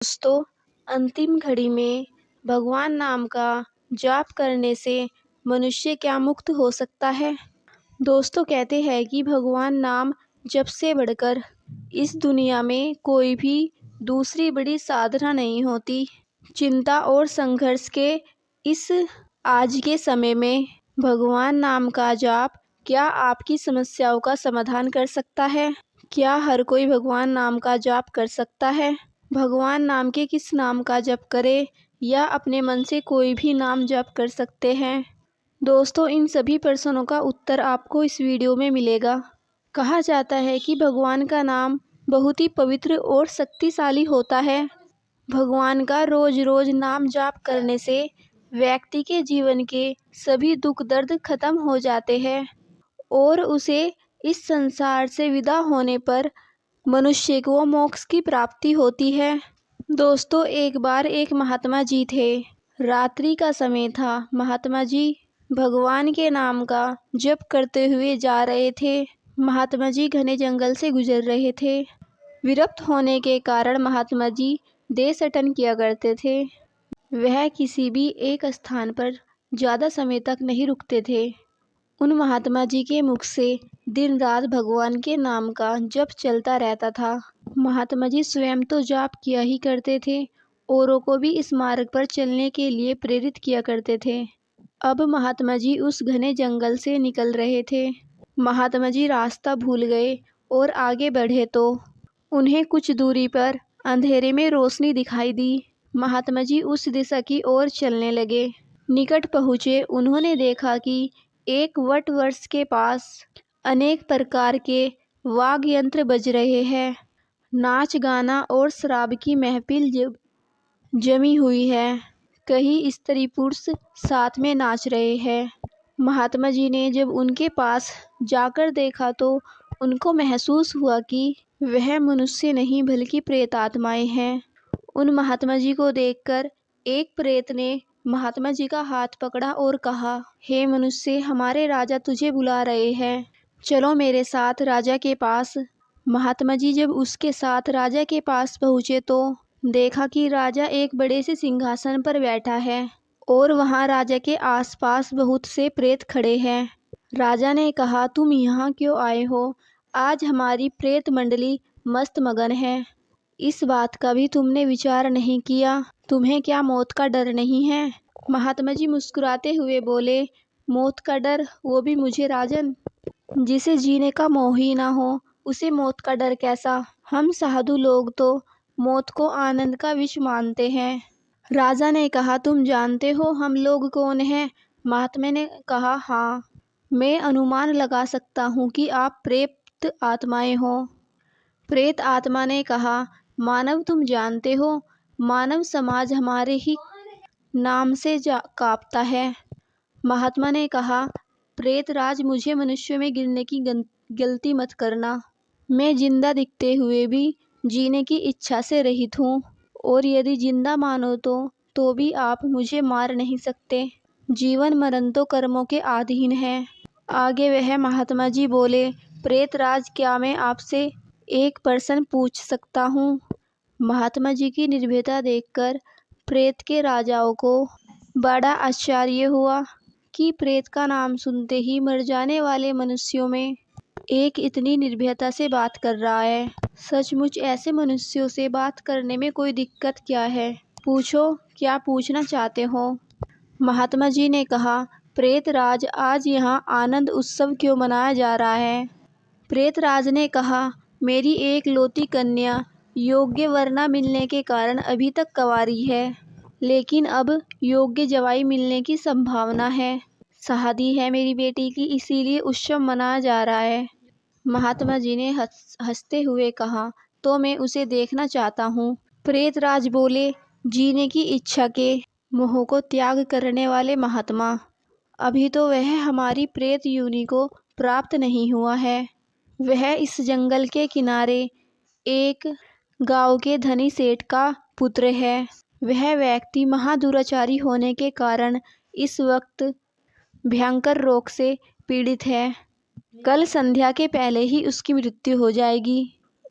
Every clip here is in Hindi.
दोस्तों, अंतिम घड़ी में भगवान नाम का जाप करने से मनुष्य क्या मुक्त हो सकता है। दोस्तों, कहते हैं कि भगवान नाम जप से बढ़कर इस दुनिया में कोई भी दूसरी बड़ी साधना नहीं होती। चिंता और संघर्ष के इस आज के समय में भगवान नाम का जाप क्या आपकी समस्याओं का समाधान कर सकता है? क्या हर कोई भगवान नाम का जाप कर सकता है? भगवान नाम के किस नाम का जप करें या अपने मन से कोई भी नाम जप कर सकते हैं? दोस्तों, इन सभी प्रश्नों का उत्तर आपको इस वीडियो में मिलेगा। कहा जाता है कि भगवान का नाम बहुत ही पवित्र और शक्तिशाली होता है। भगवान का रोज रोज नाम जाप करने से व्यक्ति के जीवन के सभी दुख दर्द खत्म हो जाते हैं और उसे इस संसार से विदा होने पर मनुष्य को मोक्ष की प्राप्ति होती है। दोस्तों, एक बार एक महात्मा जी थे। रात्रि का समय था। महात्मा जी भगवान के नाम का जप करते हुए जा रहे थे। महात्मा जी घने जंगल से गुजर रहे थे। विरक्त होने के कारण महात्मा जी देशाटन किया करते थे। वह किसी भी एक स्थान पर ज़्यादा समय तक नहीं रुकते थे। उन महात्मा जी के मुख से दिन रात भगवान के नाम का जप चलता रहता था। महात्मा जी स्वयं तो जाप किया ही करते थे, औरों को भी इस मार्ग पर चलने के लिए प्रेरित किया करते थे। अब महात्मा जी उस घने जंगल से निकल रहे थे। महात्मा जी रास्ता भूल गए और आगे बढ़े तो उन्हें कुछ दूरी पर अंधेरे में रोशनी दिखाई दी। महात्मा जी उस दिशा की ओर चलने लगे। निकट पहुँचे, उन्होंने देखा कि एक वट वृक्ष के पास अनेक प्रकार के वाद्य यंत्र बज रहे हैं। नाच गाना और शराब की महफिल जमी हुई है। कई स्त्री पुरुष साथ में नाच रहे हैं। महात्मा जी ने जब उनके पास जाकर देखा तो उनको महसूस हुआ कि वह मनुष्य नहीं बल्कि प्रेत आत्माएं हैं। उन महात्मा जी को देखकर एक प्रेत ने महात्मा जी का हाथ पकड़ा और कहा, हे मनुष्य, हमारे राजा तुझे बुला रहे हैं, चलो मेरे साथ राजा के पास। महात्मा जी जब उसके साथ राजा के पास पहुँचे तो देखा कि राजा एक बड़े से सिंहासन पर बैठा है और वहाँ राजा के आसपास बहुत से प्रेत खड़े हैं। राजा ने कहा, तुम यहाँ क्यों आए हो? आज हमारी प्रेत मंडली मस्त मगन है। इस बात का भी तुमने विचार नहीं किया? तुम्हें क्या मौत का डर नहीं है? महात्मा जी मुस्कुराते हुए बोले, मौत का डर? वो भी मुझे राजन? जिसे जीने का मोह ही ना हो उसे मौत का डर कैसा? हम साधु लोग तो मौत को आनंद का विष मानते हैं। राजा ने कहा, तुम जानते हो हम लोग कौन हैं? महात्मा ने कहा, हाँ, मैं अनुमान लगा सकता हूँ कि आप प्रेत आत्माएं हो। प्रेत आत्मा ने कहा, मानव, तुम जानते हो मानव समाज हमारे ही नाम से कांपता है। महात्मा ने कहा, प्रेतराज, मुझे मनुष्य में गिरने की गलती मत करना। मैं जिंदा दिखते हुए भी जीने की इच्छा से रहित हूँ और यदि जिंदा मानो तो भी आप मुझे मार नहीं सकते। जीवन मरण तो कर्मों के अधीन है। आगे वह महात्मा जी बोले, प्रेतराज, क्या मैं आपसे एक प्रश्न पूछ सकता हूँ? महात्मा जी की निर्भयता देखकर प्रेत के राजाओं को बड़ा आश्चर्य हुआ कि प्रेत का नाम सुनते ही मर जाने वाले मनुष्यों में एक इतनी निर्भयता से बात कर रहा है। सचमुच ऐसे मनुष्यों से बात करने में कोई दिक्कत क्या है? पूछो, क्या पूछना चाहते हो? महात्मा जी ने कहा, प्रेतराज, आज यहाँ आनंद उत्सव क्यों मनाया जा रहा है? प्रेतराज ने कहा, मेरी एक लौती कन्या योग्य वर न मिलने के कारण अभी तक कंवारी है, लेकिन अब योग्य जवाई मिलने की संभावना है। शादी है मेरी बेटी की, इसीलिए उत्सव मनाया जा रहा है। महात्मा जी ने हंसते हुए कहा, तो मैं उसे देखना चाहता हूँ। प्रेतराज बोले, जीने की इच्छा के मोह को त्याग करने वाले महात्मा, अभी तो वह हमारी प्रेत योनि को प्राप्त नहीं हुआ है। वह इस जंगल के किनारे एक गांव के धनी सेठ का पुत्र है। वह व्यक्ति महादुराचारी होने के कारण इस वक्त भयंकर रोग से पीड़ित है। कल संध्या के पहले ही उसकी मृत्यु हो जाएगी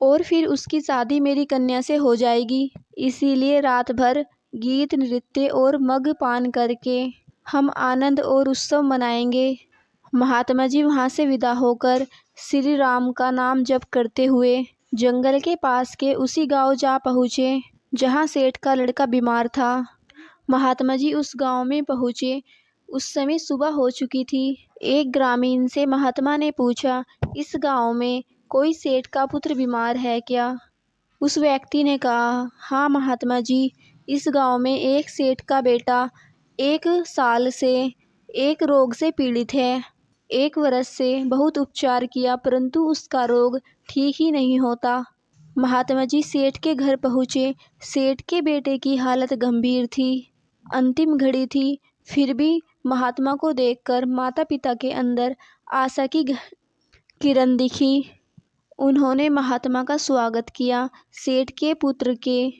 और फिर उसकी शादी मेरी कन्या से हो जाएगी। इसीलिए रात भर गीत नृत्य और मग पान करके हम आनंद और उत्सव मनाएंगे। महात्मा जी वहाँ से विदा होकर श्री राम का नाम जप करते हुए जंगल के पास के उसी गांव जा पहुँचे जहाँ सेठ का लड़का बीमार था। महात्मा जी उस गांव में पहुँचे। उस समय सुबह हो चुकी थी। एक ग्रामीण से महात्मा ने पूछा, इस गांव में कोई सेठ का पुत्र बीमार है क्या? उस व्यक्ति ने कहा, हाँ महात्मा जी, इस गांव में एक सेठ का बेटा 1 साल से एक रोग से पीड़ित है। 1 वर्ष से बहुत उपचार किया परंतु उसका रोग ठीक ही नहीं होता। महात्मा जी सेठ के घर पहुँचे। सेठ के बेटे की हालत गंभीर थी। अंतिम घड़ी थी, फिर भी महात्मा को देखकर माता पिता के अंदर आशा की किरण दिखी। उन्होंने महात्मा का स्वागत किया। सेठ के पुत्र के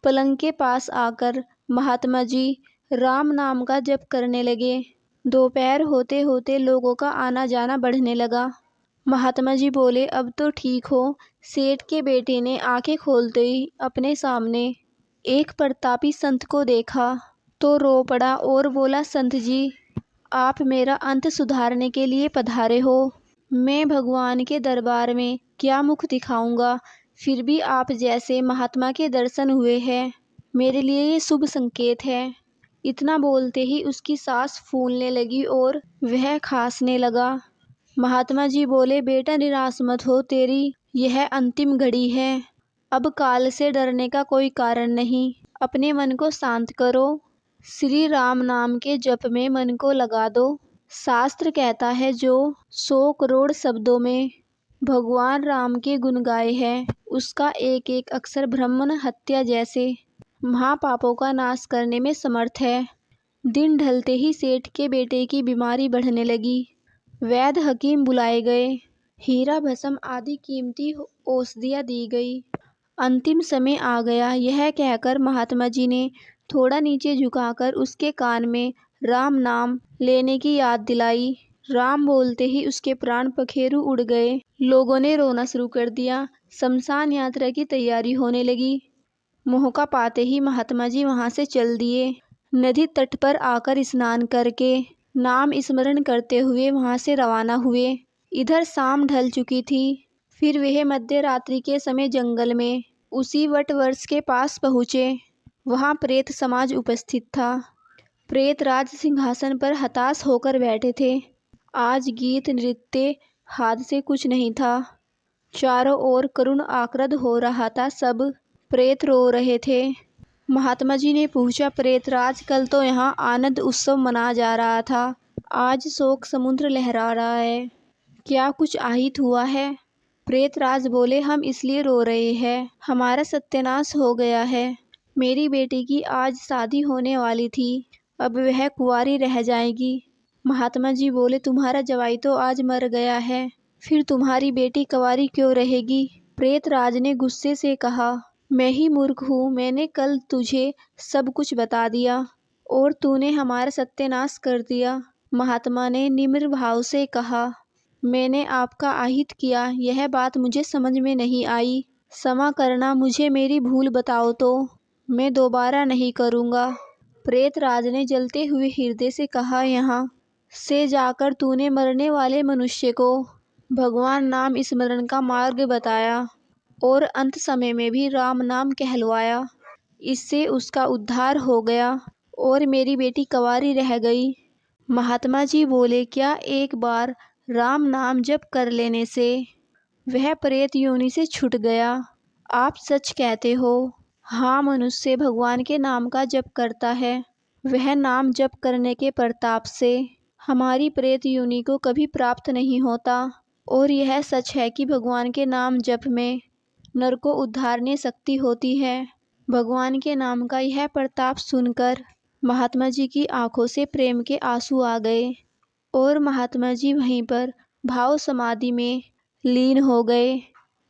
पलंग के पास आकर महात्मा जी राम नाम का जप करने लगे। दोपहर होते होते लोगों का आना जाना बढ़ने लगा। महात्मा जी बोले, अब तो ठीक हो। सेठ के बेटे ने आंखें खोलते ही अपने सामने एक प्रतापी संत को देखा तो रो पड़ा और बोला, संत जी, आप मेरा अंत सुधारने के लिए पधारे हो। मैं भगवान के दरबार में क्या मुख दिखाऊंगा, फिर भी आप जैसे महात्मा के दर्शन हुए हैं, मेरे लिए ये शुभ संकेत है। इतना बोलते ही उसकी सांस फूलने लगी और वह खांसने लगा। महात्मा जी बोले, बेटा निराश मत हो, तेरी यह अंतिम घड़ी है। अब काल से डरने का कोई कारण नहीं। अपने मन को शांत करो। श्री राम नाम के जप में मन को लगा दो। शास्त्र कहता है, जो 100 करोड़ शब्दों में भगवान राम के गुण गाए हैं, उसका एक एक अक्षर ब्राह्मण हत्या जैसे महापापों का नाश करने में समर्थ है। दिन ढलते ही सेठ के बेटे की बीमारी बढ़ने लगी। वैद्य हकीम बुलाए गए। हीरा भस्म आदि कीमती औषधियाँ दी गई। अंतिम समय आ गया। यह कहकर महात्मा जी ने थोड़ा नीचे झुकाकर उसके कान में राम नाम लेने की याद दिलाई। राम बोलते ही उसके प्राण पखेरु उड़ गए। लोगों ने रोना शुरू कर दिया। शमशान यात्रा की तैयारी होने लगी। मौका पाते ही महात्मा जी वहां से चल दिए। नदी तट पर आकर स्नान करके नाम स्मरण करते हुए वहां से रवाना हुए। इधर शाम ढल चुकी थी। फिर वह मध्य रात्रि के समय जंगल में उसी वट वृक्ष के पास पहुँचे। वहां प्रेत समाज उपस्थित था। प्रेत राज सिंहासन पर हताश होकर बैठे थे। आज गीत नृत्य हाथ से कुछ नहीं था। चारों ओर करुण आक्रद हो रहा था। सब प्रेत रो रहे थे। महात्मा जी ने पूछा, प्रेतराज, कल तो यहाँ आनंद उत्सव मना जा रहा था, आज शोक समुद्र लहरा रहा है, क्या कुछ आहित हुआ है? प्रेतराज बोले, हम इसलिए रो रहे हैं, हमारा सत्यानाश हो गया है। मेरी बेटी की आज शादी होने वाली थी, अब वह कुंवारी रह जाएगी। महात्मा जी बोले, तुम्हारा जवाई तो आज मर गया है, फिर तुम्हारी बेटी कुंवारी क्यों रहेगी? प्रेतराज ने गुस्से से कहा, मैं ही मूर्ख हूँ, मैंने कल तुझे सब कुछ बता दिया और तूने हमारा सत्यानाश कर दिया। महात्मा ने निम्र भाव से कहा, मैंने आपका आहित किया, यह बात मुझे समझ में नहीं आई, क्षमा करना, मुझे मेरी भूल बताओ तो मैं दोबारा नहीं करूँगा। प्रेतराज ने जलते हुए हृदय से कहा, यहाँ से जाकर तूने मरने वाले मनुष्य को भगवान नाम स्मरण का मार्ग बताया और अंत समय में भी राम नाम कहलवाया। इससे उसका उद्धार हो गया और मेरी बेटी कुंवारी रह गई। महात्मा जी बोले, क्या एक बार राम नाम जप कर लेने से वह प्रेत योनि से छूट गया? आप सच कहते हो। हाँ, मनुष्य भगवान के नाम का जप करता है, वह नाम जप करने के प्रताप से हमारी प्रेत योनि को कभी प्राप्त नहीं होता। और यह सच है कि भगवान के नाम जप में नर को उद्धारने शक्ति होती है। भगवान के नाम का यह प्रताप सुनकर महात्मा जी की आंखों से प्रेम के आंसू आ गए और महात्मा जी वहीं पर भाव समाधि में लीन हो गए।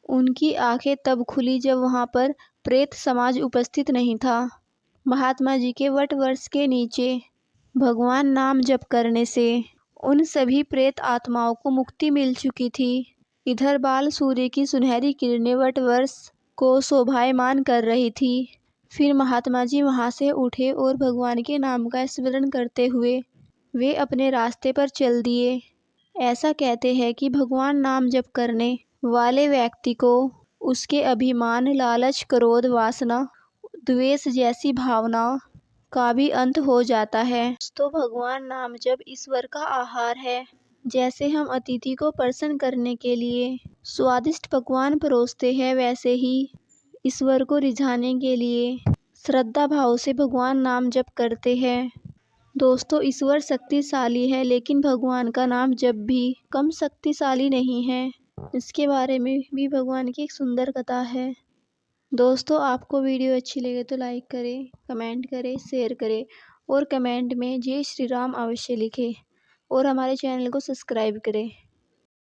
उनकी आंखें तब खुली जब वहां पर प्रेत समाज उपस्थित नहीं था। महात्मा जी के वट वृक्ष के नीचे भगवान नाम जप करने से उन सभी प्रेत आत्माओं को मुक्ति मिल चुकी थी। इधर बाल सूर्य की सुनहरी किरणें वटवृक्ष को शोभायमान कर रही थी। फिर महात्मा जी वहां से उठे और भगवान के नाम का स्मरण करते हुए वे अपने रास्ते पर चल दिए। ऐसा कहते हैं कि भगवान नाम जप करने वाले व्यक्ति को उसके अभिमान, लालच, क्रोध, वासना, द्वेष जैसी भावनाओं का भी अंत हो जाता है। तो भगवान नाम जप ईश्वर का आहार है। जैसे हम अतिथि को प्रसन्न करने के लिए स्वादिष्ट पकवान परोसते हैं, वैसे ही ईश्वर को रिझाने के लिए श्रद्धा भाव से भगवान नाम जप करते हैं। दोस्तों, ईश्वर शक्तिशाली है, लेकिन भगवान का नाम जप भी कम शक्तिशाली नहीं है। इसके बारे में भी भगवान की एक सुंदर कथा है। दोस्तों, आपको वीडियो अच्छी लगे तो लाइक करें, कमेंट करें, शेयर करें और कमेंट में जय श्री राम अवश्य लिखें और हमारे चैनल को सब्सक्राइब करें।